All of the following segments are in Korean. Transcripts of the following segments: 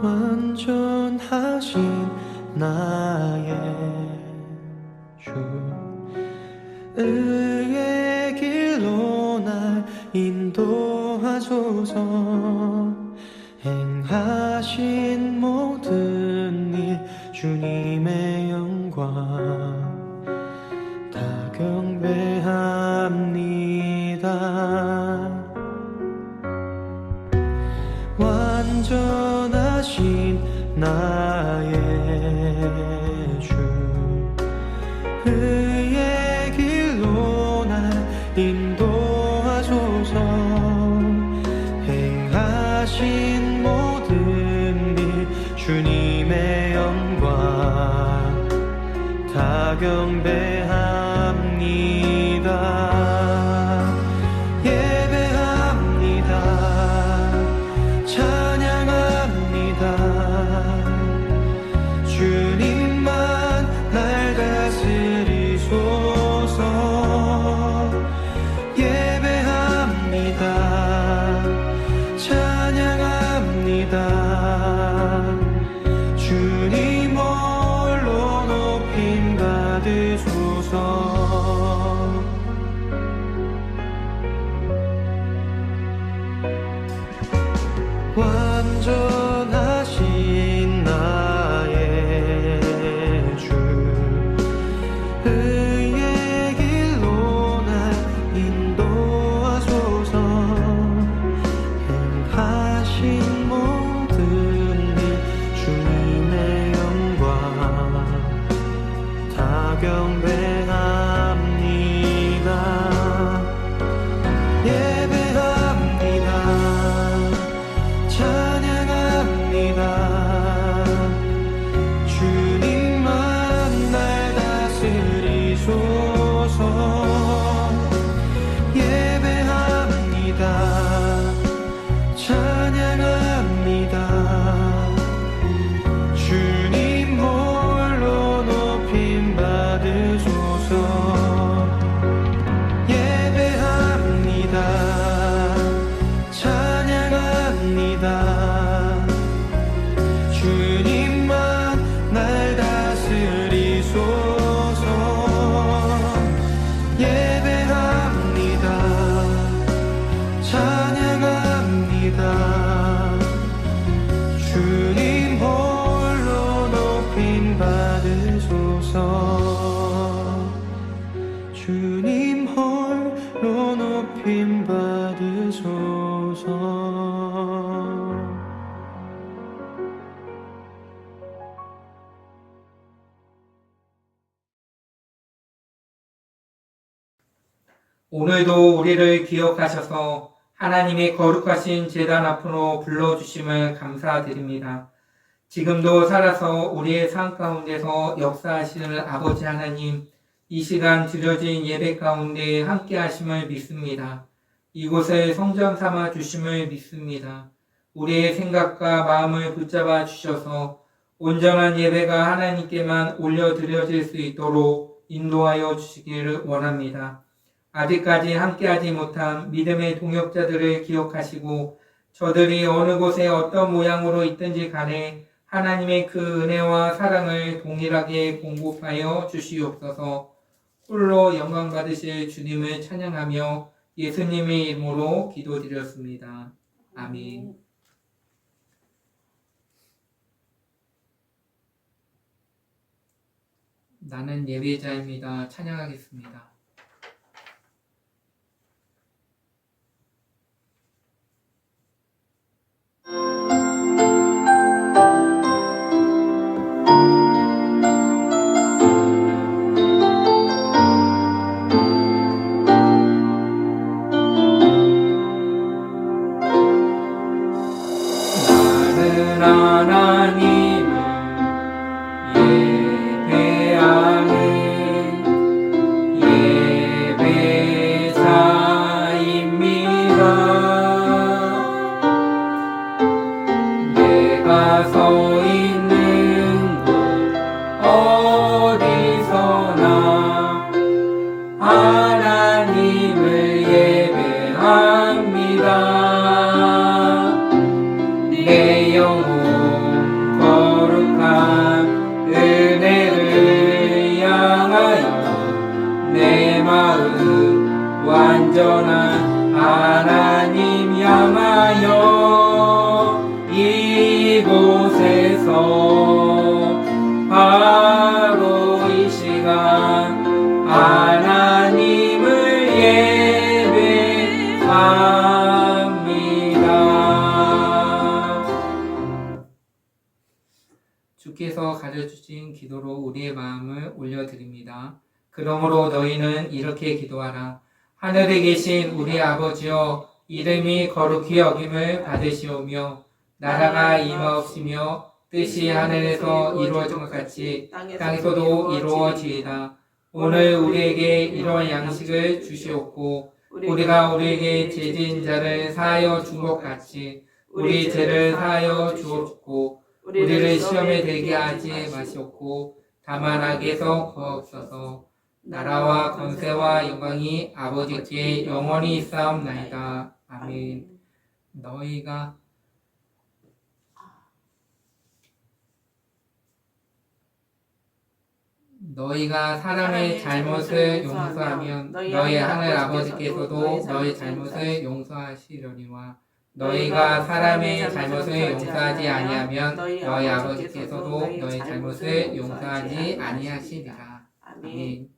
완전하신 나의 주, 의의 길로 날 인도하소서. 행하신 모든 일 주님의 영광 다 경배합니다. 완전하신 나의 주, 의의 길로 날 인도하소서. 행하신 모든 일 주님의 영광 다 경배합니다. 주님만 날 다스리소서. 예배합니다. 찬양합니다. 주님 홀로 높임 받으소서. 완전하신 나의 주, 의의 길로 날 인도하소서. 행하신 모든 일 주님의 영광 다 경배합니다. 주님만 날 다스리소서. 예배합니다. 찬양합니다. 주님 홀로 높임 받으소서. 예배합니다. 찬양합니다. 주님만 날 다스리소서. 예배합니다. 찬양합니다. 주님 홀로 높임 받으소서. 주님 홀로 높임 받으소서. 오늘도 우리를 기억하셔서 하나님의 거룩하신 제단 앞으로 불러주심을 감사드립니다. 지금도 살아서 우리의 삶 가운데서 역사하시는 아버지 하나님, 이 시간 드려진 예배 가운데 함께 하심을 믿습니다. 이곳을 성전 삼아 주심을 믿습니다. 우리의 생각과 마음을 붙잡아 주셔서 온전한 예배가 하나님께만 올려드려질 수 있도록 인도하여 주시기를 원합니다. 아직까지 함께하지 못한 믿음의 동역자들을 기억하시고 저들이 어느 곳에 어떤 모양으로 있든지 간에 하나님의 그 은혜와 사랑을 동일하게 공급하여 주시옵소서. 홀로 영광 받으실 주님을 찬양하며 예수님의 이름으로 기도드렸습니다. 아멘. 나는 예배자입니다. 찬양하겠습니다. 내 영혼 향하여 이곳에서 바로 이 시간 하나님을 예배합니다. 주께서 가르쳐주신 기도로 우리의 마음을 올려드립니다. 그러므로 너희는 이렇게 기도하라. 하늘에 계신 우리 아버지여, 이름이 거룩히 여김을 받으시오며 나라가 임하옵시며 뜻이 하늘에서 이루어진 것 같이 땅에서도 이루어지이다. 오늘 우리에게 이런 양식을 주시옵고 우리가 우리에게 죄 지은 자를 사하여 준 것 같이 우리 죄를 사하여 주옵고 우리를 시험에 들게 하지 마시옵고 다만 악에서 구하옵소서. 나라와 권세와 영광이 아버지께 영원히 있사옵나이다. 아멘. 너희가 사람의 잘못을 용서하면 너희 하늘 아버지께서도 너희 잘못을 용서하시려니와 너희가 사람의 잘못을 용서하지 아니하면 너희 아버지께서도 너희 잘못을 용서하지 아니하시리라. 아멘.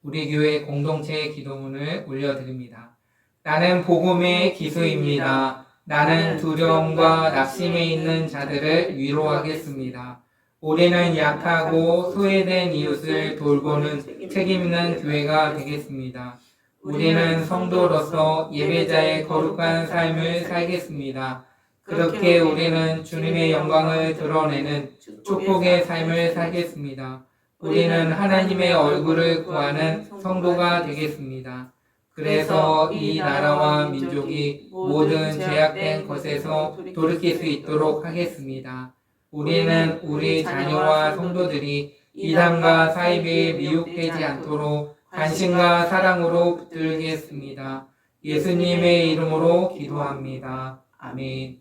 우리 교회 공동체 기도문을 올려드립니다. 나는 복음의 기수입니다. 나는 두려움과 낙심에 있는 자들을 위로하겠습니다. 우리는 약하고 소외된 이웃을 돌보는 책임있는 교회가 되겠습니다. 우리는 성도로서 예배자의 거룩한 삶을 살겠습니다. 그렇게 우리는 주님의 영광을 드러내는 축복의 삶을 살겠습니다. 우리는 하나님의 얼굴을 구하는 성도가 되겠습니다. 그래서 이 나라와 민족이 모든 제약된 것에서 돌이킬 수 있도록 하겠습니다. 우리는 우리 자녀와 성도들이 이단과 사이비에 미혹되지 않도록 관심과 사랑으로 붙들겠습니다. 예수님의 이름으로 기도합니다. 아멘.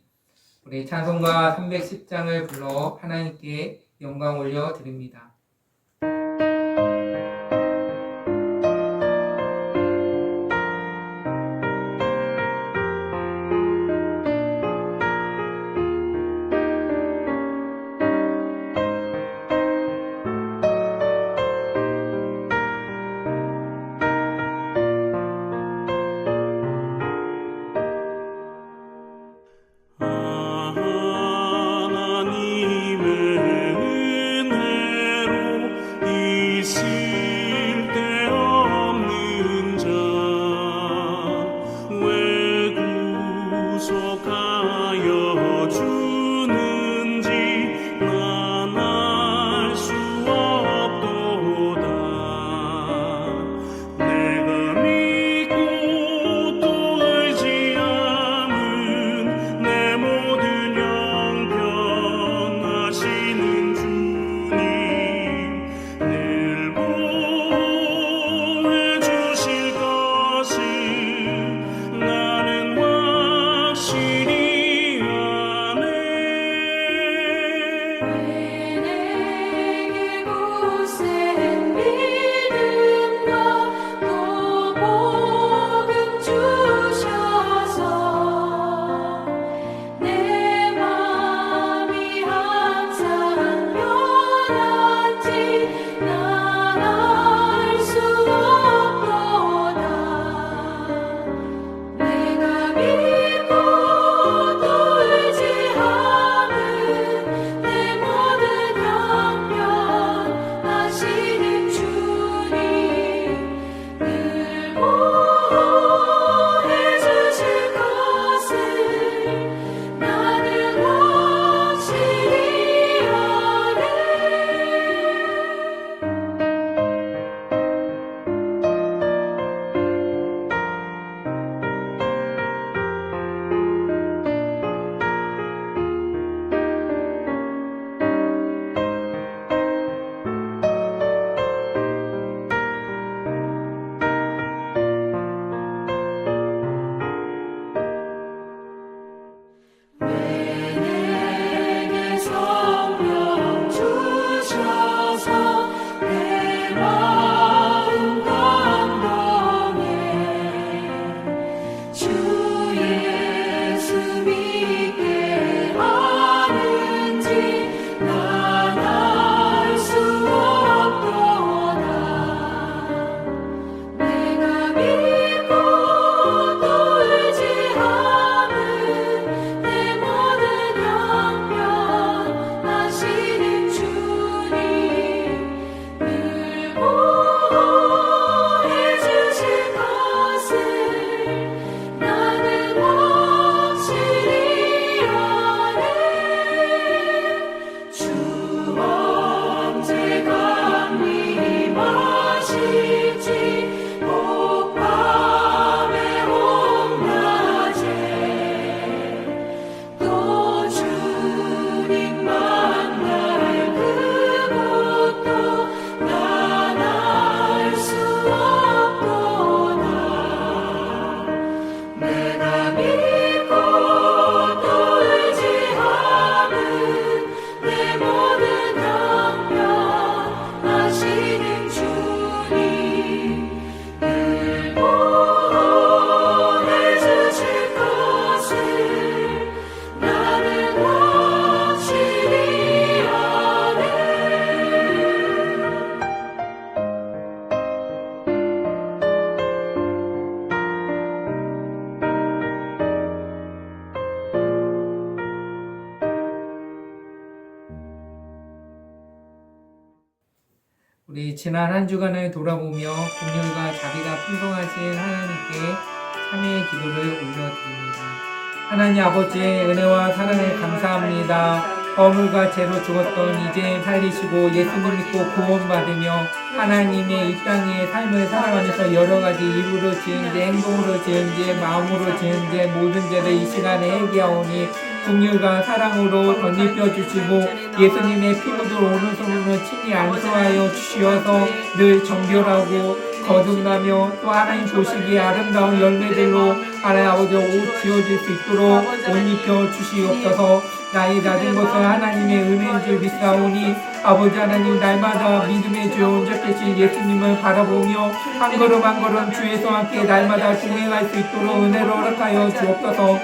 우리 찬송가 310장을 불러 하나님께 영광 올려 드립니다. 하나님의 은혜로 우리 지난 한 주간을 돌아보며 긍휼과 자비가 풍성하신 하나님께 참회의 기도를 올려드립니다. 하나님 아버지의 은혜와 사랑에 감사합니다. 허물과 죄로 죽었던 이제 살리시고 예수님 믿고 구원받으며 하나님의 이 땅의 삶을 살아가면서 여러 가지 입으로 지은 죄, 행동으로 지은 죄, 마음으로 지은 죄 모든 죄를 이 시간에 회개하오니 긍휼과 사랑으로 덧입혀 주시고 예수님의 피 묻은 오른손으로 친히 안수하여 주시어서 늘 정결하고 거듭나며 또 하나님 보시기에 아름다운 열매들로 하나님 아버지 옷 지어질 수 있도록 옷 입혀 주시옵소서. 나의 낮은 것은 하나님의 은혜인 줄 믿사오니 아버지 하나님 날마다 믿음의 주 온전하신 예수님을 바라보며 한 걸음 한 걸음 주에서 함께 날마다 동행할 수 있도록 은혜로 허락하여 주옵소서.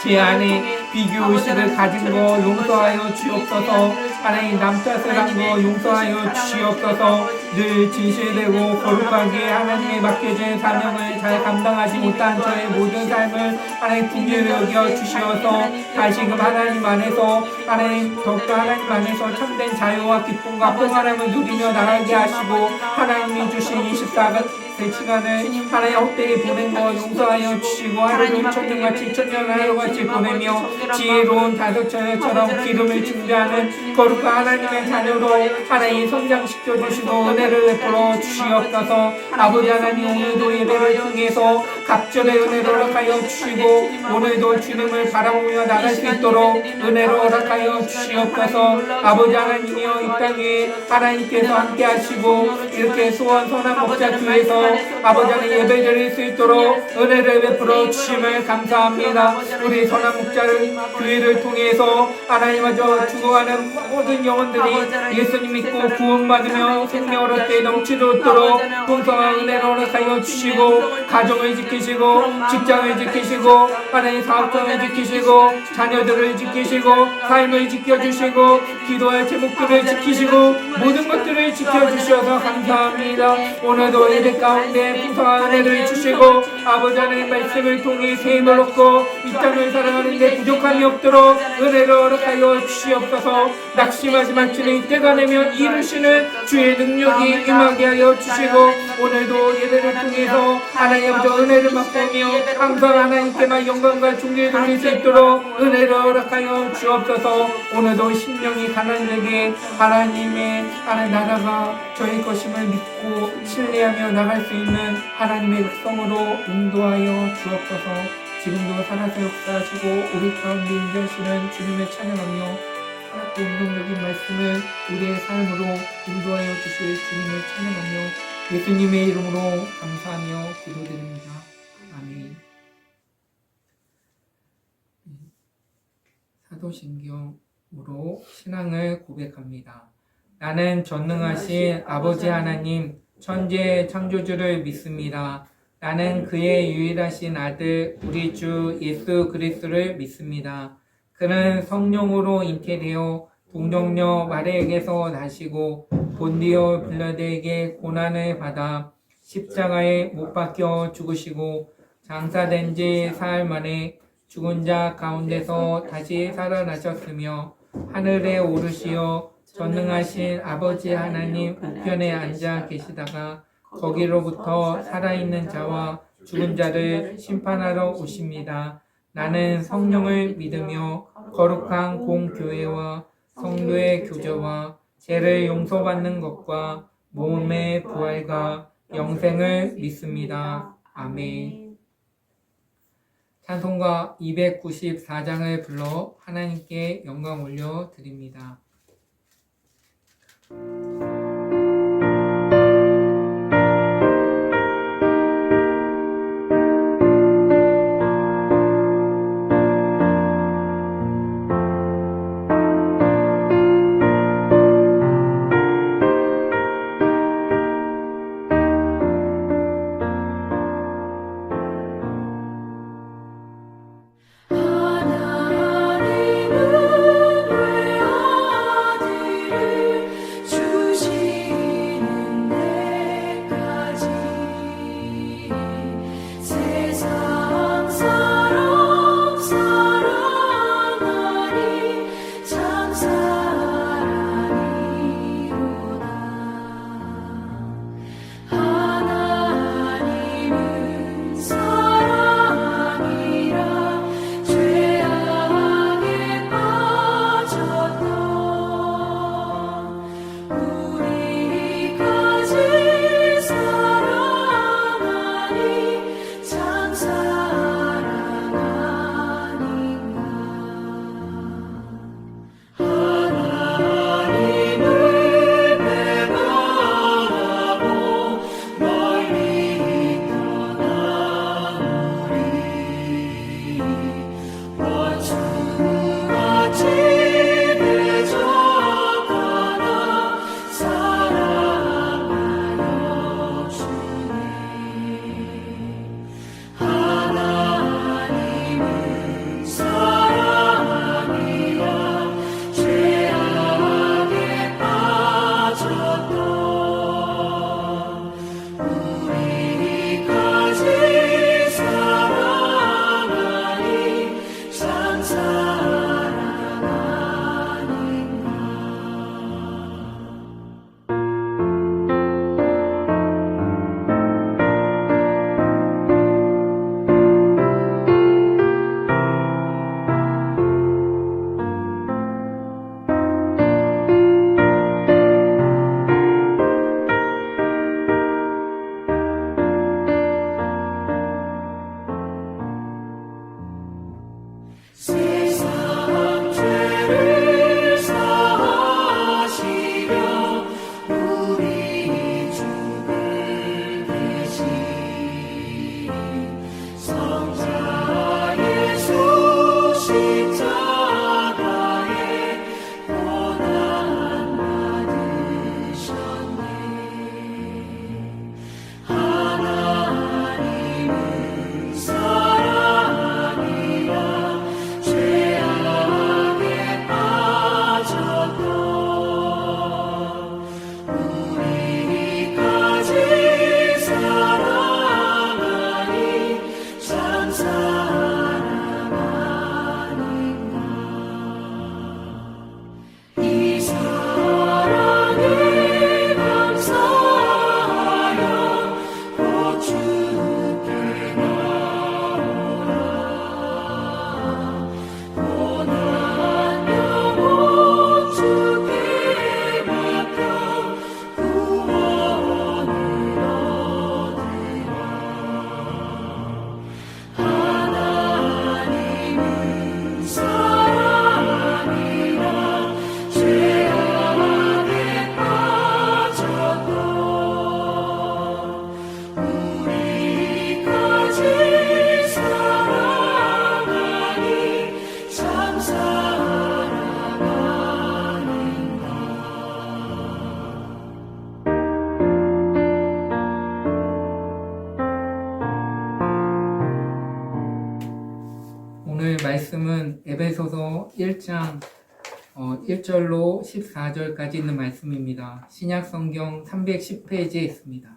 제 안에 비교의식을 가진 거 용서하여 주옵소서. 하나님 남 탓을 한 거 용서하여 주시옵소서. 늘 진실되고 거룩하게 하나님의 맡겨진 사명을 잘 감당하지 못한 저의 모든 삶을 하나님 긍휼히 여겨 주시어서 다시금 하나님 안에서 하나님 더욱더 하나님 안에서 참된 자유와 기쁨과 평안함을 누리며 나가게 하시고 하나님이 주신 24시간을 하나님 헛되이 보낸 것 용서하여 주시고 하루를 천년같이 천년을 하루같이 보내며 지혜로운 다섯처녀처럼 기름을 준비하는 거룩한 하나님의 자녀로 하나님 성장시켜 주시고 은혜를 베풀어 주시옵소서. 아버지 하나님 오늘도 예배를 통해서 갑절의 은혜를 허락하여 주시고 오늘도 주님을 바라보며 나갈 수 있도록 은혜로 허락하여 주시옵소서. 아버지 하나님이여 이 땅에 하나님께서 함께 하시고 이렇게 소원 선한 목자 교회에서 아버지 하나님 예배 드릴 수 있도록 은혜를 베풀어 주심을 감사합니다. 우리 선한 목자를 교회를 통해서 하나님 아저 죽어가는 모든 영혼들이 예수님 믿고 구원받으며 생명을 얻게 넘치도록 풍성한 은혜로 허락하여 주시고 가정을 지키시고 직장을 지키시고 하나님 사업장을 지키시고 자녀들을 지키시고 삶을 지켜주시고 기도할 제목들을 지키시고 모든 것들을 지켜주셔서 감사합니다. 오늘도 예배 가운데 풍성한 은혜를 주시고 아버지 하나님 말씀을 통해 세임을 얻고 이 땅을 살아가는데 부족함이 없도록 은혜를 허락하여 주시옵소서. 낙심하지 말지니 때가 되면 이루시는 주의 능력이 임하게 하여 주시고 오늘도 예배를 통해서 하나님 아버지 은혜를 맛보며 항상 하나님께만 영광과 존귀를 돌릴 수 있도록 은혜를 허락하여 주옵소서. 오늘도 심령이 가난되게 하나님의 하나님 나라가 저희 것임을 믿고 신뢰하며 나갈 수 있는 하나님의 백성으로 인도하여 주옵소서. 지금도 살아서 역사하시고 우리 가운데 인도하시는 주님을 찬양하며 하나님의 운동적인 말씀을 우리의 삶으로 인도하여 주실 주님을 찬양하며 예수님의 이름으로 감사하며 기도드립니다. 아멘. 사도신경으로 신앙을 고백합니다. 나는 전능하신 아버지 하나님 천지의 창조주를 믿습니다. 나는 그의 유일하신 아들 우리 주 예수 그리스도를 믿습니다. 그는 성령으로 잉태되어 동정녀 마리아에게서 나시고 본디오 빌라도에게 고난을 받아 십자가에 못 박혀 죽으시고 장사된 지 사흘 만에 죽은 자 가운데서 다시 살아나셨으며 하늘에 오르시어 전능하신 아버지 하나님 우편에 앉아 계시다가 거기로부터 살아있는 자와 죽은 자를 심판하러 오십니다. 나는 성령을 믿으며 거룩한 공교회와 성도의 교제와 죄를 용서받는 것과 몸의 부활과 영생을 믿습니다. 아멘. 찬송가 294장을 불러 하나님께 영광 올려 드립니다. 하나님은 외아들을 오늘 말씀은 에베소서 1장 1절로 14절까지 있는 말씀입니다. 신약성경 310페이지에 있습니다.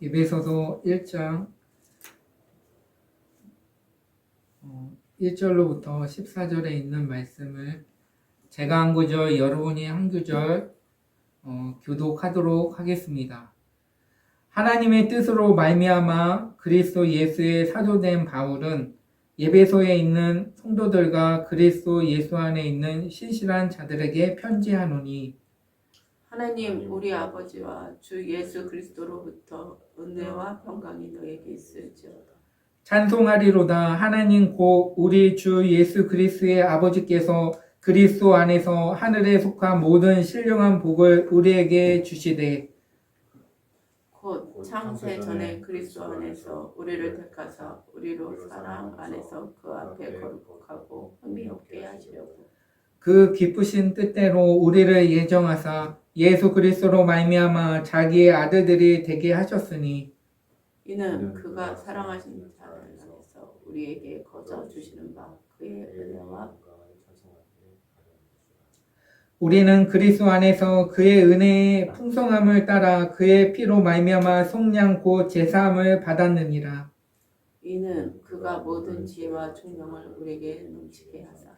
에베소서 1장 1절로부터 14절에 있는 말씀을 제가 한 구절, 여러분이 한 구절 교독하도록 하겠습니다. 하나님의 뜻으로 말미암아 그리스도 예수의 사도된 바울은 에베소에 있는 성도들과 그리스도 예수 안에 있는 신실한 자들에게 편지하노니 하나님 우리 아버지와 주 예수 그리스도로부터 은혜와 평강이 너에게 있을지어다. 찬송하리로다. 하나님 곧 우리 주 예수 그리스도의 아버지께서 그리스도 안에서 하늘에 속한 모든 신령한 복을 우리에게 주시되 곧 창세 전에 그리스도 안에서 우리를 택하사 우리로 사랑 안에서 그 앞에 거룩하고 흠이 없게 하시려고 그 기쁘신 뜻대로 우리를 예정하사 예수 그리스도로 말미암아 자기의 아들들이 되게 하셨으니 이는 그가 사랑하신 자를 안에서 우리에게 거저 주시는 바 그의 은혜와 우리는 그리스도 안에서 그의 은혜의 풍성함을 따라 그의 피로 말미암아 속량 곧 제사함을 받았느니라. 이는 그가 모든 지혜와 총명을 우리에게 넘치게 하사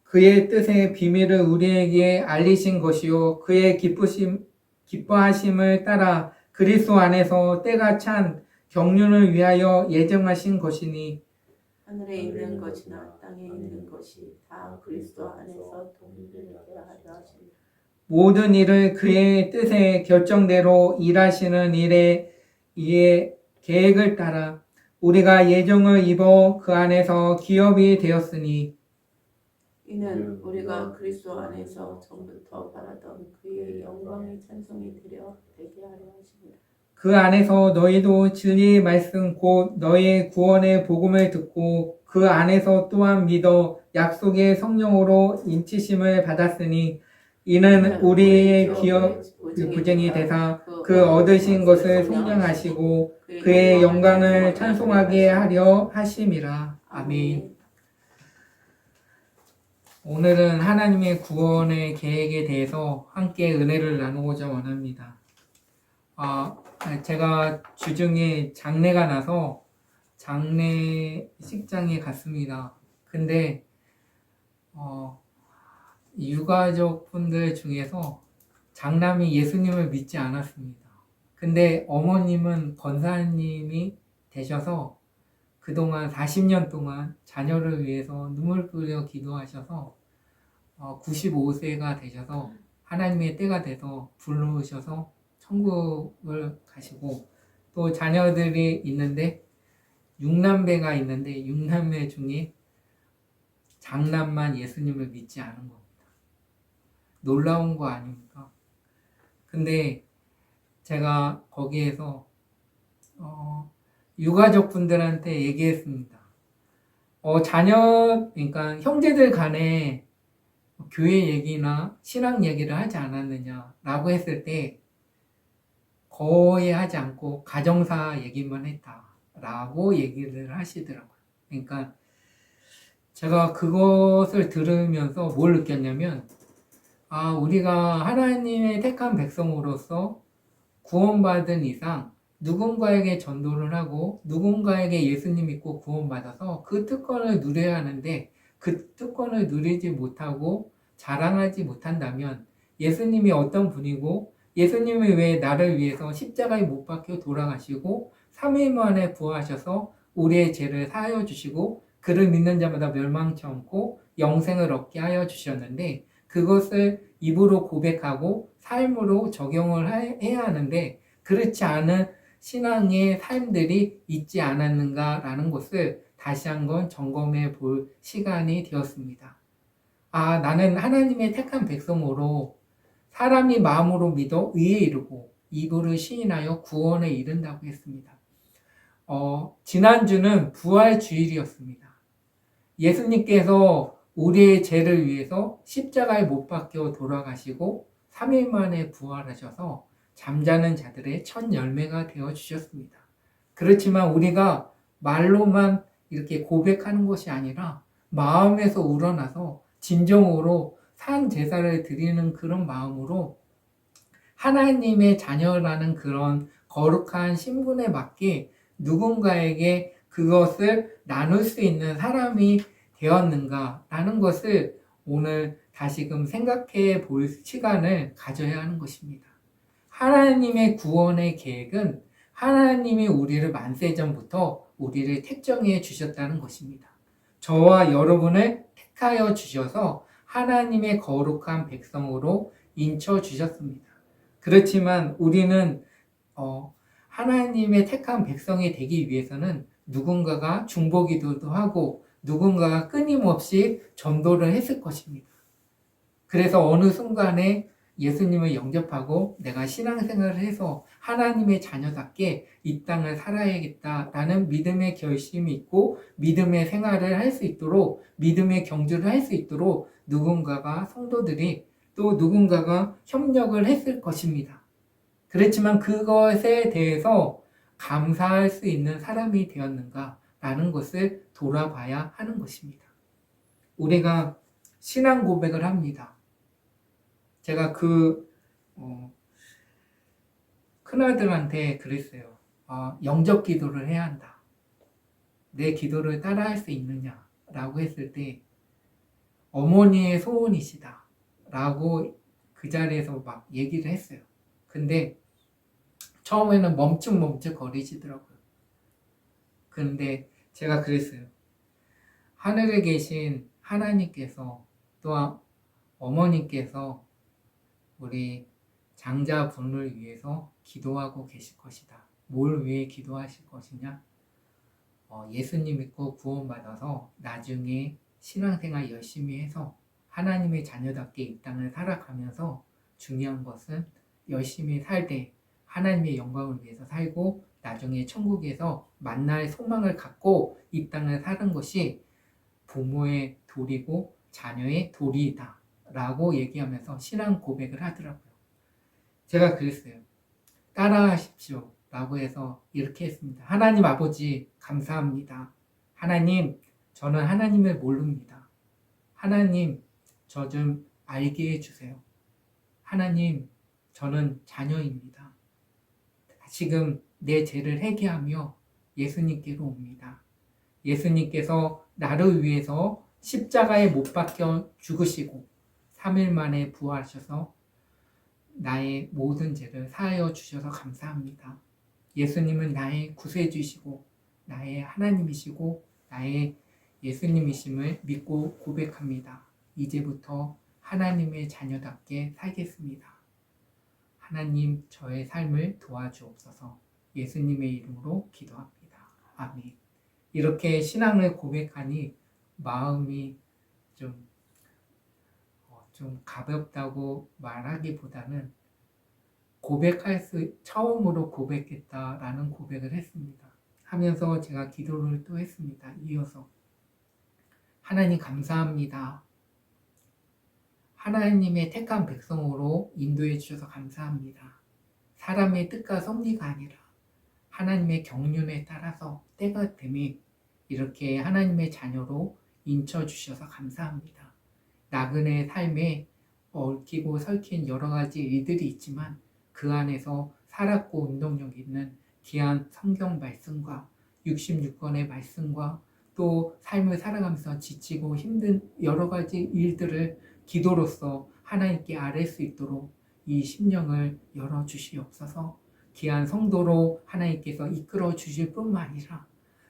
그의 뜻의 비밀을 우리에게 알리신 것이요 그의 기뻐하심을 따라 그리스도 안에서 때가 찬 경륜을 위하여 예정하신 것이니 하늘에 있는 것이나 땅에 있는 것이 다 그리스도 안에서 동일하게 하려 하시니 모든 일을 그의 뜻의 결정대로 일하시는 일에 이에 계획을 따라 우리가 예정을 입어 그 안에서 기업이 되었으니 이는 우리가 그리스도 안에서 전부터 바라던 그의 영광의 찬송이 되게 하려 하시니라. 그 안에서 너희도 진리의 말씀 곧 너희의 구원의 복음을 듣고 그 안에서 또한 믿어 약속의 성령으로 인치심을 받았으니 이는 우리의 기업 부쟁이 되사 그 얻으신 것을 속량하시고 그의 영광을 찬송하게 하려 하심이라. 아멘. 오늘은 하나님의 구원의 계획에 대해서 함께 은혜를 나누고자 원합니다. 제가 주중에 장례가 나서 장례식장에 갔습니다. 근데 유가족 분들 중에서 장남이 예수님을 믿지 않았습니다. 근데 어머님은 권사님이 되셔서 그동안 40년 동안 자녀를 위해서 눈물 흘려 기도하셔서 95세가 되셔서 하나님의 때가 돼서 부르셔서 천국을 가시고 또 자녀들이 있는데 6남매가 있는데 6남매 중에 장남만 예수님을 믿지 않은 겁니다. 놀라운 거 아닙니까? 근데 제가 거기에서 유가족 분들한테 얘기했습니다. 그러니까 형제들 간에 교회 얘기나 신앙 얘기를 하지 않았느냐라고 했을 때 거의 하지 않고 가정사 얘기만 했다라고 얘기를 하시더라고요. 그러니까 제가 그것을 들으면서 뭘 느꼈냐면 우리가 하나님의 택한 백성으로서 구원받은 이상 누군가에게 전도를 하고 누군가에게 예수님 믿고 구원받아서 그 특권을 누려야 하는데 그 특권을 누리지 못하고 자랑하지 못한다면 예수님이 어떤 분이고 예수님이 왜 나를 위해서 십자가에 못 박혀 돌아가시고 3일 만에 부활하셔서 우리의 죄를 사하여 주시고 그를 믿는 자마다 멸망치 않고 영생을 얻게 하여 주셨는데 그것을 입으로 고백하고 삶으로 적용을 해야 하는데 그렇지 않은 신앙의 삶들이 있지 않았는가라는 것을 다시 한번 점검해 볼 시간이 되었습니다. 나는 하나님의 택한 백성으로 사람이 마음으로 믿어 의에 이르고 입으로 시인하여 구원에 이른다고 했습니다. 지난주는 부활주일이었습니다. 예수님께서 우리의 죄를 위해서 십자가에 못 박혀 돌아가시고 3일 만에 부활하셔서 잠자는 자들의 첫 열매가 되어 주셨습니다. 그렇지만 우리가 말로만 이렇게 고백하는 것이 아니라 마음에서 우러나서 진정으로 산 제사를 드리는 그런 마음으로 하나님의 자녀라는 그런 거룩한 신분에 맞게 누군가에게 그것을 나눌 수 있는 사람이 되었는가라는 것을 오늘 다시금 생각해 볼 시간을 가져야 하는 것입니다. 하나님의 구원의 계획은 하나님이 우리를 만세전부터 우리를 택정해 주셨다는 것입니다. 저와 여러분을 택하여 주셔서 하나님의 거룩한 백성으로 인쳐 주셨습니다. 그렇지만 우리는 하나님의 택한 백성이 되기 위해서는 누군가가 중보기도도 하고 누군가가 끊임없이 전도를 했을 것입니다. 그래서 어느 순간에 예수님을 영접하고 내가 신앙생활을 해서 하나님의 자녀답게 이 땅을 살아야겠다라는 믿음의 결심이 있고 믿음의 생활을 할 수 있도록 믿음의 경주를 할 수 있도록 누군가가 성도들이 또 누군가가 협력을 했을 것입니다. 그렇지만 그것에 대해서 감사할 수 있는 사람이 되었는가라는 것을 돌아봐야 하는 것입니다. 우리가 신앙 고백을 합니다. 제가 큰아들한테 그랬어요. 영접 기도를 해야 한다. 내 기도를 따라할 수 있느냐? 라고 했을 때 어머니의 소원이시다. 라고 그 자리에서 막 얘기를 했어요. 근데 처음에는 멈칫멈칫 거리시더라고요. 근데 제가 그랬어요. 하늘에 계신 하나님께서 또한 어머니께서 우리 장자분을 위해서 기도하고 계실 것이다. 뭘 위해 기도하실 것이냐? 예수님 믿고 구원받아서 나중에 신앙생활 열심히 해서 하나님의 자녀답게 이 땅을 살아가면서 중요한 것은 열심히 살 때 하나님의 영광을 위해서 살고 나중에 천국에서 만날 소망을 갖고 이 땅을 사는 것이 부모의 도리고 자녀의 도리이다 라고 얘기하면서 신앙 고백을 하더라고요. 제가 그랬어요. 따라하십시오 라고 해서 이렇게 했습니다. 하나님 아버지 감사합니다. 하나님 저는 하나님을 모릅니다. 하나님 저 좀 알게 해주세요. 하나님 저는 자녀입니다. 지금 내 죄를 회개하며 예수님께로 옵니다. 예수님께서 나를 위해서 십자가에 못 박혀 죽으시고 3일 만에 부활하셔서 나의 모든 죄를 사하여 주셔서 감사합니다. 예수님은 나의 구세주시고 나의 하나님이시고 나의 예수님이심을 믿고 고백합니다. 이제부터 하나님의 자녀답게 살겠습니다. 하나님 저의 삶을 도와주옵소서. 예수님의 이름으로 기도합니다. 아멘. 이렇게 신앙을 고백하니 마음이 좀 가볍다고 말하기보다는 처음으로 고백했다라는 고백을 했습니다. 하면서 제가 기도를 또 했습니다. 이어서 하나님 감사합니다. 하나님의 택한 백성으로 인도해 주셔서 감사합니다. 사람의 뜻과 섭리가 아니라 하나님의 경륜에 따라서 때가 되면 이렇게 하나님의 자녀로 인쳐 주셔서 감사합니다. 나그네 삶에 얽히고 설킨 여러 가지 일들이 있지만 그 안에서 살았고 운동력 있는 귀한 성경 말씀과 66권의 말씀과 또 삶을 살아가면서 지치고 힘든 여러 가지 일들을 기도로서 하나님께 아뢰 수 있도록 이 심령을 열어주시옵소서. 귀한 성도로 하나님께서 이끌어 주실 뿐만 아니라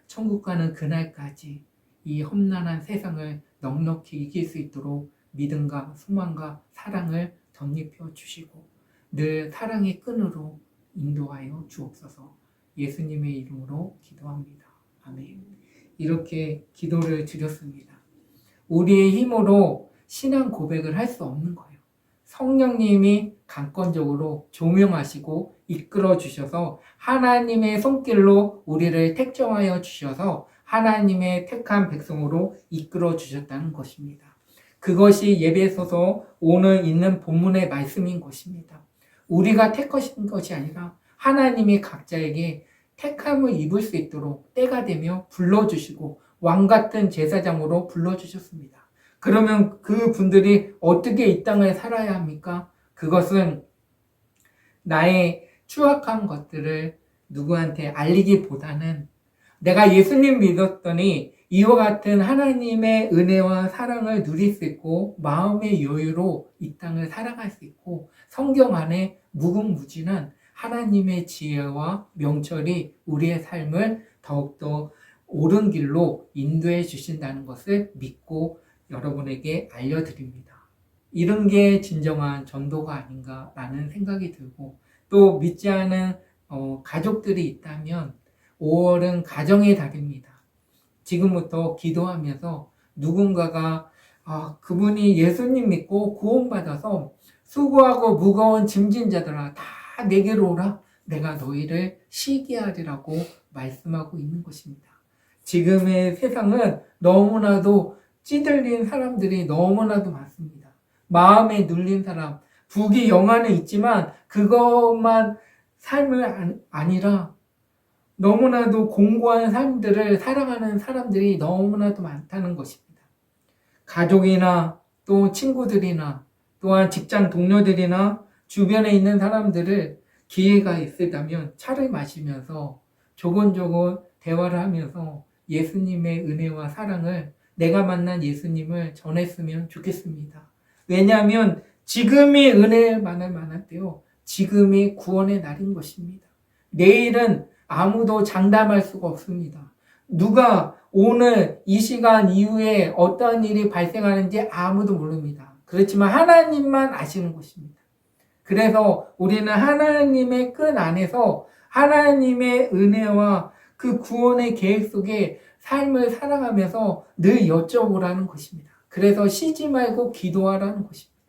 천국 가는 그날까지 이 험난한 세상을 넉넉히 이길 수 있도록 믿음과 소망과 사랑을 덧입혀 주시고 늘 사랑의 끈으로 인도하여 주옵소서. 예수님의 이름으로 기도합니다. 아멘. 이렇게 기도를 드렸습니다. 우리의 힘으로 신앙 고백을 할 수 없는 거예요. 성령님이 강권적으로 조명하시고 이끌어 주셔서 하나님의 손길로 우리를 택정하여 주셔서 하나님의 택한 백성으로 이끌어 주셨다는 것입니다. 그것이 예배소서 오늘 있는 본문의 말씀인 것입니다. 우리가 택하신 것이 아니라 하나님이 각자에게 택함을 입을 수 있도록 때가 되며 불러주시고 왕같은 제사장으로 불러주셨습니다. 그러면 그 분들이 어떻게 이 땅을 살아야 합니까? 그것은 나의 추악한 것들을 누구한테 알리기보다는 내가 예수님 믿었더니 이와 같은 하나님의 은혜와 사랑을 누릴 수 있고 마음의 여유로 이 땅을 살아갈 수 있고 성경 안에 무궁무진한 하나님의 지혜와 명철이 우리의 삶을 더욱더 옳은 길로 인도해 주신다는 것을 믿고 여러분에게 알려드립니다. 이런 게 진정한 전도가 아닌가라는 생각이 들고 또 믿지 않은 가족들이 있다면 5월은 가정의 달입니다. 지금부터 기도하면서 누군가가 그분이 예수님 믿고 구원받아서 수고하고 무거운 짐진 자들아 다 내게로 오라 내가 너희를 쉬게 하리라고 말씀하고 있는 것입니다. 지금의 세상은 너무나도 찌들린 사람들이 너무나도 많습니다. 마음에 눌린 사람, 부귀 영화는 있지만 그것만 삶을 아니라 너무나도 공고한 삶들을 살아가는 사람들이 너무나도 많다는 것입니다. 가족이나 또 친구들이나 또한 직장 동료들이나 주변에 있는 사람들을 기회가 있다면 차를 마시면서 조곤조곤 대화를 하면서 예수님의 은혜와 사랑을 내가 만난 예수님을 전했으면 좋겠습니다. 왜냐하면 지금이 은혜만을 만날 때요. 지금이 구원의 날인 것입니다. 내일은 아무도 장담할 수가 없습니다. 누가 오늘 이 시간 이후에 어떤 일이 발생하는지 아무도 모릅니다. 그렇지만 하나님만 아시는 것입니다. 그래서 우리는 하나님의 끈 안에서 하나님의 은혜와 그 구원의 계획 속에 삶을 살아가면서 늘 여쭤보라는 것입니다. 그래서 쉬지 말고 기도하라는 것입니다.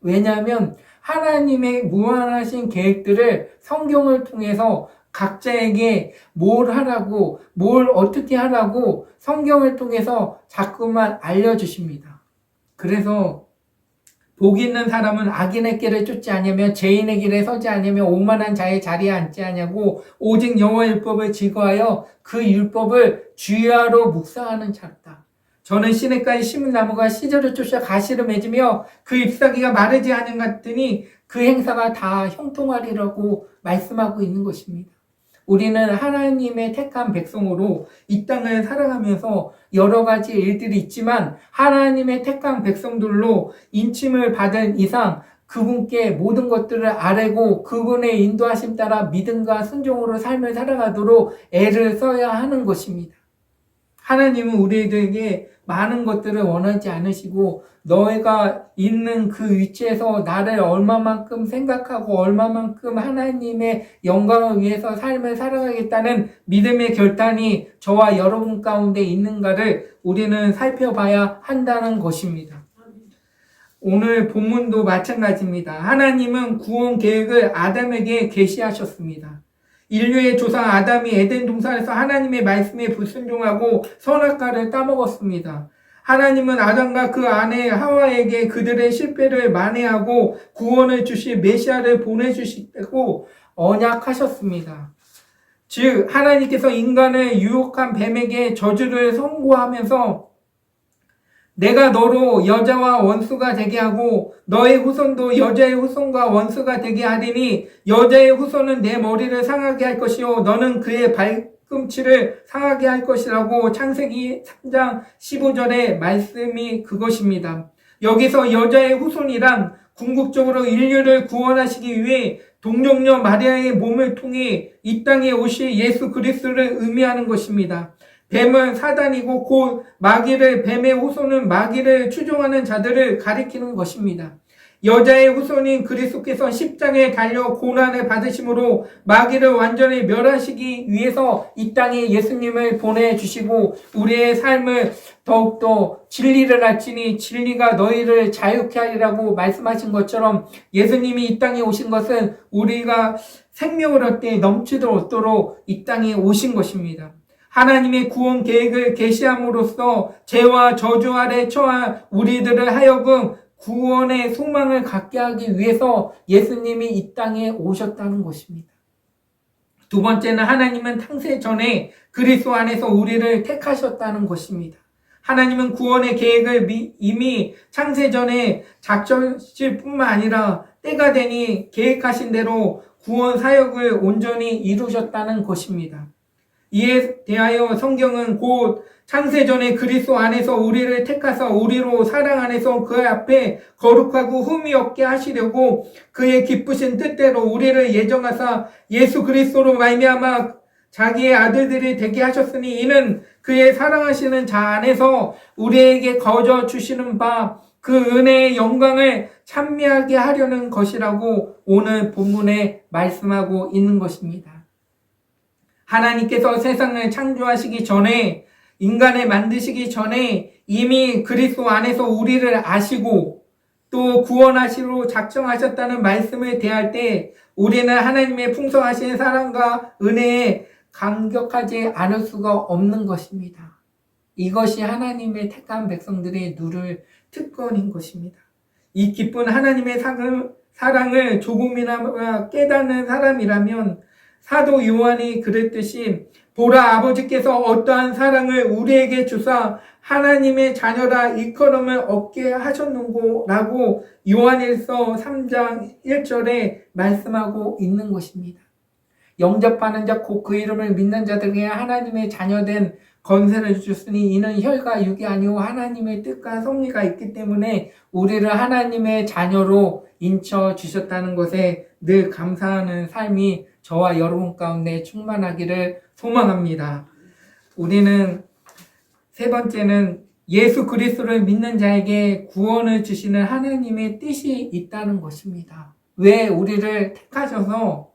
왜냐하면 하나님의 무한하신 계획들을 성경을 통해서 각자에게 뭘 하라고, 뭘 어떻게 하라고 성경을 통해서 자꾸만 알려주십니다. 그래서 복 있는 사람은 악인의 길을 쫓지 아니하며 죄인의 길에 서지 아니하며 오만한 자의 자리에 앉지 아니하고 오직 여호와의 율법을 즐거하여 그 율법을 주야로 묵상하는 자다. 저는 시냇가에 심은 나무가 시절을 쫓아 가시를 맺으며 그 잎사귀가 마르지 않은 것 같으니 그 행사가 다 형통하리라고 말씀하고 있는 것입니다. 우리는 하나님의 택한 백성으로 이 땅을 살아가면서 여러 가지 일들이 있지만 하나님의 택한 백성들로 인침을 받은 이상 그분께 모든 것들을 아뢰고 그분의 인도하심 따라 믿음과 순종으로 삶을 살아가도록 애를 써야 하는 것입니다. 하나님은 우리에게 많은 것들을 원하지 않으시고 너희가 있는 그 위치에서 나를 얼마만큼 생각하고 얼마만큼 하나님의 영광을 위해서 삶을 살아가겠다는 믿음의 결단이 저와 여러분 가운데 있는가를 우리는 살펴봐야 한다는 것입니다. 오늘 본문도 마찬가지입니다. 하나님은 구원 계획을 아담에게 계시하셨습니다. 인류의 조상 아담이 에덴 동산에서 하나님의 말씀에 불순종하고 선악과를 따먹었습니다. 하나님은 아담과 그 아내 하와에게 그들의 실패를 만회하고 구원을 주실 메시아를 보내주시고 언약하셨습니다. 즉 하나님께서 인간을 유혹한 뱀에게 저주를 선고하면서 내가 너로 여자와 원수가 되게 하고 너의 후손도 여자의 후손과 원수가 되게 하리니 여자의 후손은 내 머리를 상하게 할 것이요 너는 그의 발꿈치를 상하게 할 것이라고 창세기 3장 15절의 말씀이 그것입니다. 여기서 여자의 후손이란 궁극적으로 인류를 구원하시기 위해 동정녀 마리아의 몸을 통해 이 땅에 오실 예수 그리스도를 의미하는 것입니다. 뱀은 사단이고 곧 마귀를 뱀의 후손은 마귀를 추종하는 자들을 가리키는 것입니다. 여자의 후손인 그리스도께서 십자가에 달려 고난을 받으심으로 마귀를 완전히 멸하시기 위해서 이 땅에 예수님을 보내주시고 우리의 삶을 더욱더 진리를 알지니 진리가 너희를 자유케 하리라고 말씀하신 것처럼 예수님이 이 땅에 오신 것은 우리가 생명을 얻되 넘치도록 얻도록 이 땅에 오신 것입니다. 하나님의 구원 계획을 계시함으로써 죄와 저주 아래 처한 우리들을 하여금 구원의 소망을 갖게 하기 위해서 예수님이 이 땅에 오셨다는 것입니다. 두 번째는 하나님은 창세 전에 그리스도 안에서 우리를 택하셨다는 것입니다. 하나님은 구원의 계획을 이미 창세 전에 작정하실 뿐만 아니라 때가 되니 계획하신 대로 구원 사역을 온전히 이루셨다는 것입니다. 이에 대하여 성경은 곧 창세 전에 그리스도 안에서 우리를 택하사 우리로 사랑 안에서 그 앞에 거룩하고 흠이 없게 하시려고 그의 기쁘신 뜻대로 우리를 예정하사 예수 그리스도로 말미암아 자기의 아들들이 되게 하셨으니 이는 그의 사랑하시는 자 안에서 우리에게 거저 주시는 바 그 은혜의 영광을 찬미하게 하려는 것이라고 오늘 본문에 말씀하고 있는 것입니다. 하나님께서 세상을 창조하시기 전에 인간을 만드시기 전에 이미 그리스도 안에서 우리를 아시고 또 구원하시로 작정하셨다는 말씀을 대할 때 우리는 하나님의 풍성하신 사랑과 은혜에 감격하지 않을 수가 없는 것입니다. 이것이 하나님의 택한 백성들의 누릴 특권인 것입니다. 이 기쁜 하나님의 사랑을 조금이나마 깨닫는 사람이라면 사도 요한이 그랬듯이 보라 아버지께서 어떠한 사랑을 우리에게 주사 하나님의 자녀라 일컬음을 얻게 하셨는고 라고 요한일서 3장 1절에 말씀하고 있는 것입니다. 영접하는 자 곧 그 이름을 믿는 자들에게 하나님의 자녀된 건세를 주셨으니 이는 혈과 육이 아니오 하나님의 뜻과 섭리가 있기 때문에 우리를 하나님의 자녀로 인쳐 주셨다는 것에 늘 감사하는 삶이 저와 여러분 가운데 충만하기를 소망합니다. 우리는 세 번째는 예수 그리스도를 믿는 자에게 구원을 주시는 하나님의 뜻이 있다는 것입니다. 왜 우리를 택하셔서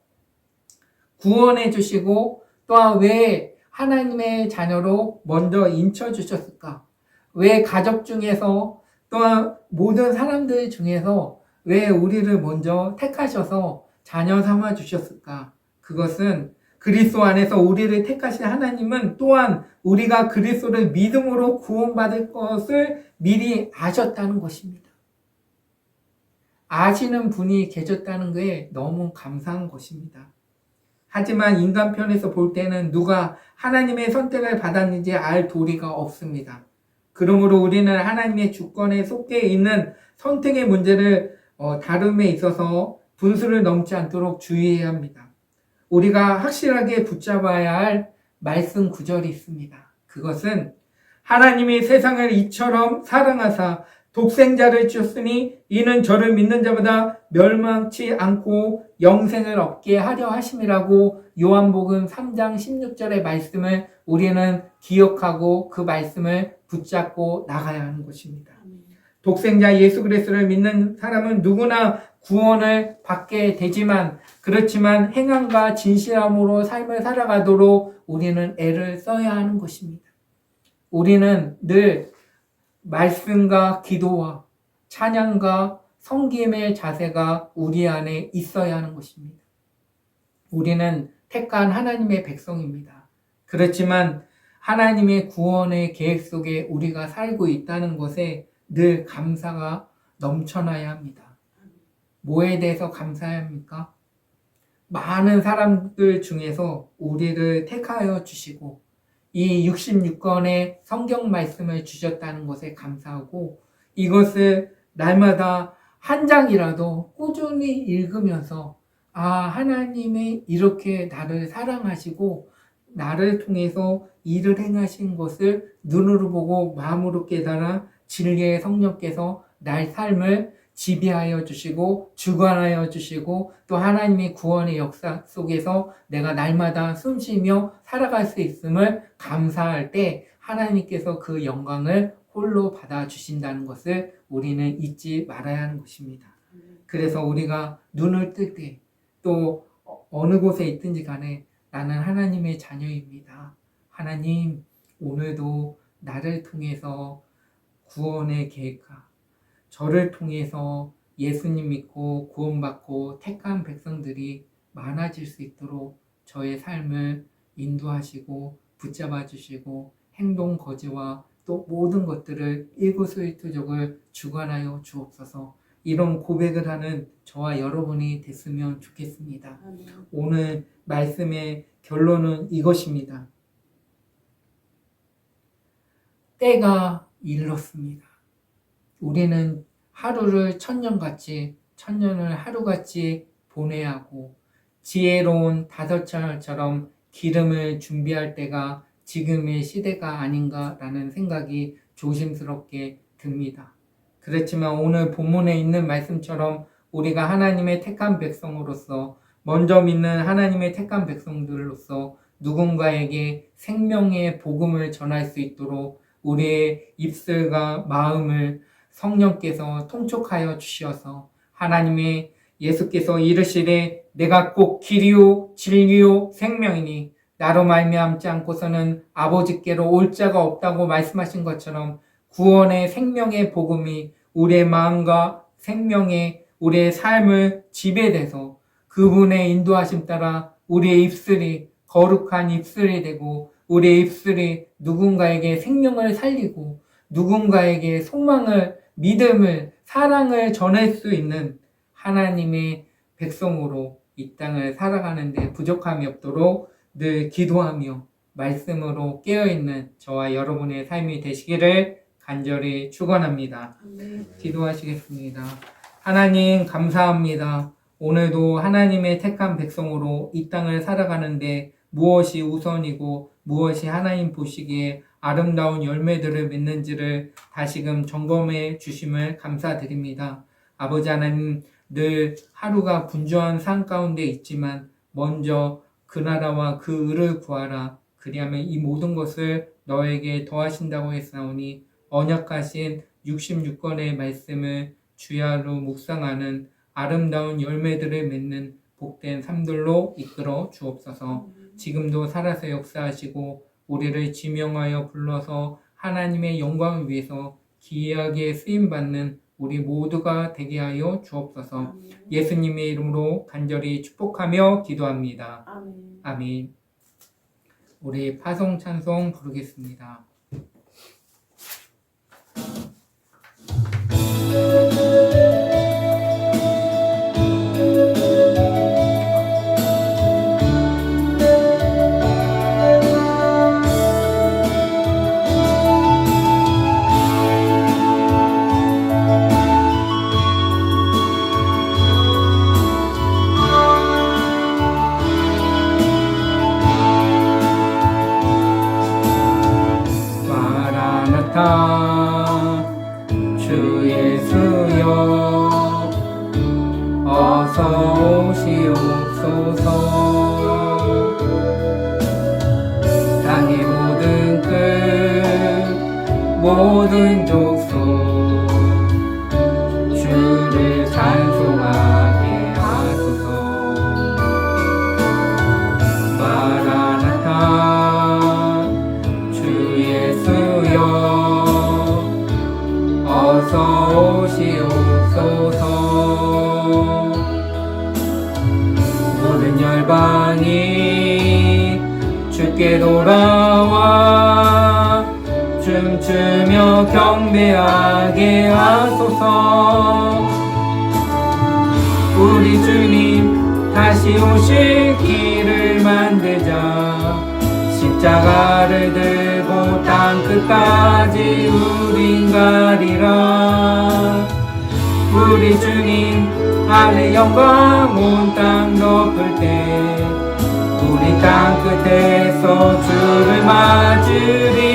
구원해 주시고 또한 왜 하나님의 자녀로 먼저 인쳐주셨을까? 왜 가족 중에서 또한 모든 사람들 중에서 왜 우리를 먼저 택하셔서 자녀 삼아 주셨을까? 그것은 그리스도 안에서 우리를 택하신 하나님은 또한 우리가 그리스도를 믿음으로 구원받을 것을 미리 아셨다는 것입니다. 아시는 분이 계셨다는 게 너무 감사한 것입니다. 하지만 인간 편에서 볼 때는 누가 하나님의 선택을 받았는지 알 도리가 없습니다. 그러므로 우리는 하나님의 주권에 속해 있는 선택의 문제를 다룸에 있어서 분수를 넘지 않도록 주의해야 합니다. 우리가 확실하게 붙잡아야 할 말씀 구절이 있습니다. 그것은 하나님이 세상을 이처럼 사랑하사 독생자를 주셨으니 이는 저를 믿는 자보다 멸망치 않고 영생을 얻게 하려 하심이라고 요한복음 3장 16절의 말씀을 우리는 기억하고 그 말씀을 붙잡고 나가야 하는 것입니다. 독생자 예수 그리스도를 믿는 사람은 누구나 구원을 받게 되지만 그렇지만 행함과 진실함으로 삶을 살아가도록 우리는 애를 써야 하는 것입니다. 우리는 늘 말씀과 기도와 찬양과 섬김의 자세가 우리 안에 있어야 하는 것입니다. 우리는 택한 하나님의 백성입니다. 그렇지만 하나님의 구원의 계획 속에 우리가 살고 있다는 것에 늘 감사가 넘쳐나야 합니다. 뭐에 대해서 감사해야 합니까? 많은 사람들 중에서 우리를 택하여 주시고 이 66권의 성경 말씀을 주셨다는 것에 감사하고 이것을 날마다 한 장이라도 꾸준히 읽으면서 하나님이 이렇게 나를 사랑하시고 나를 통해서 일을 행하신 것을 눈으로 보고 마음으로 깨달아 진리의 성령께서 날 삶을 지배하여 주시고 주관하여 주시고 또 하나님의 구원의 역사 속에서 내가 날마다 숨쉬며 살아갈 수 있음을 감사할 때 하나님께서 그 영광을 홀로 받아주신다는 것을 우리는 잊지 말아야 하는 것입니다. 그래서 우리가 눈을 뜰 때 또 어느 곳에 있든지 간에 나는 하나님의 자녀입니다. 하나님 오늘도 나를 통해서 구원의 계획과 저를 통해서 예수님 믿고 구원받고 택한 백성들이 많아질 수 있도록 저의 삶을 인도하시고 붙잡아 주시고 행동 거지와 또 모든 것들을 일거수일투족을 주관하여 주옵소서. 이런 고백을 하는 저와 여러분이 됐으면 좋겠습니다. 아멘. 오늘 말씀의 결론은 이것입니다. 때가 일렀습니다. 우리는 하루를 천년같이, 천년을 하루같이 보내야 하고 지혜로운 다섯철처럼 기름을 준비할 때가 지금의 시대가 아닌가라는 생각이 조심스럽게 듭니다. 그렇지만 오늘 본문에 있는 말씀처럼 우리가 하나님의 택한 백성으로서 먼저 믿는 하나님의 택한 백성들로서 누군가에게 생명의 복음을 전할 수 있도록 우리의 입술과 마음을 성령께서 통촉하여 주셔서 하나님의 예수께서 이르시되 내가 꼭 길이요 진리요 생명이니 나로 말미암지 않고서는 아버지께로 올 자가 없다고 말씀하신 것처럼 구원의 생명의 복음이 우리의 마음과 생명에 우리의 삶을 지배돼서 그분의 인도하심 따라 우리의 입술이 거룩한 입술이 되고 우리의 입술이 누군가에게 생명을 살리고 누군가에게 소망을, 믿음을, 사랑을 전할 수 있는 하나님의 백성으로 이 땅을 살아가는 데 부족함이 없도록 늘 기도하며 말씀으로 깨어있는 저와 여러분의 삶이 되시기를 간절히 축원합니다. 아멘. 기도하시겠습니다. 하나님 감사합니다. 오늘도 하나님의 택한 백성으로 이 땅을 살아가는데 무엇이 우선이고 무엇이 하나님 보시기에 아름다운 열매들을 맺는지를 다시금 점검해 주심을 감사드립니다. 아버지 하나님, 늘 하루가 분주한 삶 가운데 있지만 먼저 그 나라와 그 의를 구하라. 그리하면 이 모든 것을 너에게 더하신다고 했사오니 언약하신 66권의 말씀을 주야로 묵상하는 아름다운 열매들을 맺는 복된 삶들로 이끌어 주옵소서. 지금도 살아서 역사하시고 우리를 지명하여 불러서 하나님의 영광을 위해서 기이하게 쓰임받는 우리 모두가 되게 하여 주옵소서. 아멘. 예수님의 이름으로 간절히 축복하며 기도합니다. 아멘. 아멘. 우리 파송 찬송 부르겠습니다. 주 예수여 어서 오시옵소서. 땅의 모든 끝 모든 족속 주를 찬송하게 하소서. 마라나타 주 예수여 어서 오시옵소서. 모든 열방이 주께 돌아와 춤추며 경배하게 하소서. 우리 주님 다시 오실 길을 만들자. 십자가를 들고 땅 끝까지 우린 가리라. 우리 주님 하늘 영광 온 땅 덮을 때 우리 땅 끝에서 주를 맞으리.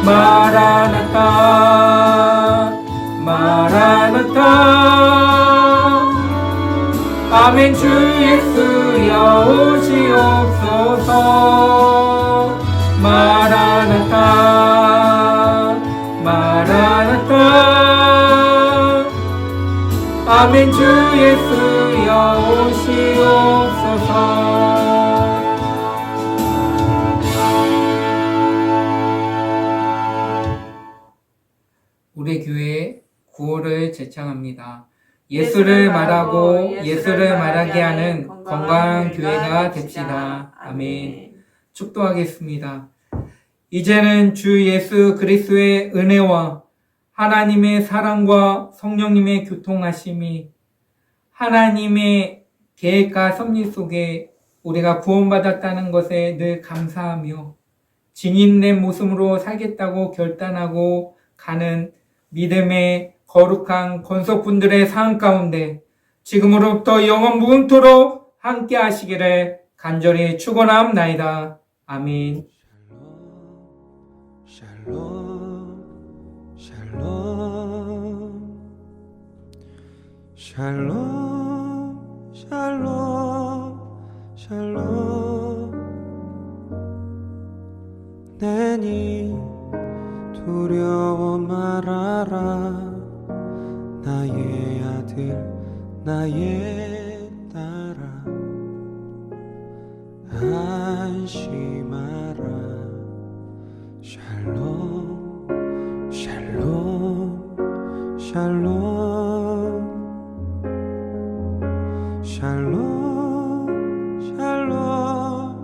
마라나타 마라나타 아멘. 주 예수여 오시옵소서. 마라나타 마라나타 아멘. 주 예수여 오시옵소서. 우리 교회 구호를 제창합니다. 예수를 말하고 예수를 말하게 하는 건강한 교회가 됩시다. 아멘. 축도하겠습니다. 이제는 주 예수 그리스도의 은혜와 하나님의 사랑과 성령님의 교통하심이 하나님의 계획과 섭리 속에 우리가 구원받았다는 것에 늘 감사하며 증인된 모습으로 살겠다고 결단하고 가는 믿음의 거룩한 권속분들의 삶 가운데 지금으로부터 영원 무궁토록 함께 하시기를 간절히 축원합나이다. 아멘. 샬롬 샬롬 샬롬 샬롬 샬롬 내니 두려워 말아라 나의 아들 나의 딸아 안심하라 샬롬 샬롬 샬롬 샬롬 샬롬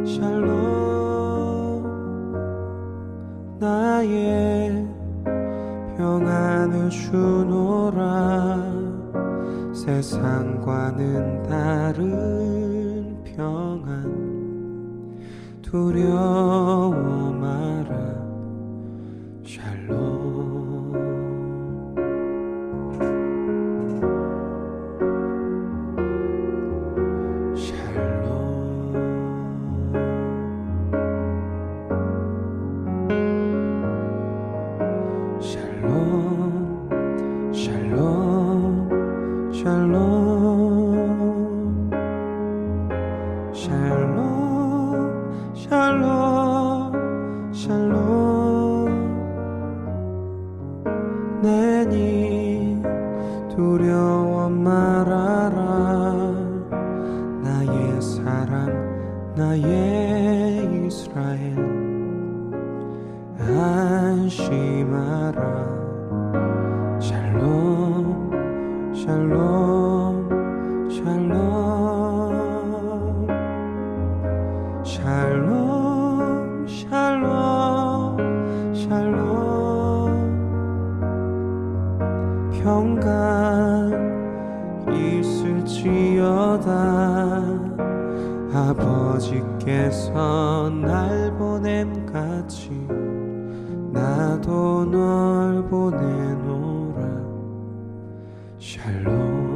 샬롬 나의 평안을 주노라 세상과는 다른 평안 두려워 마라 샬롬 샬롬 샬롬 샬롬 샬롬 샬롬 샬롬 내니 두려워 말아라 나의 사랑 나의 이스라엘 안심하라 샬롬 샬롬 샬롬 샬롬 샬롬 샬롬 평강 있을지어다 아버지께서 날 보냄같이 나도 널 보내노라 샬롬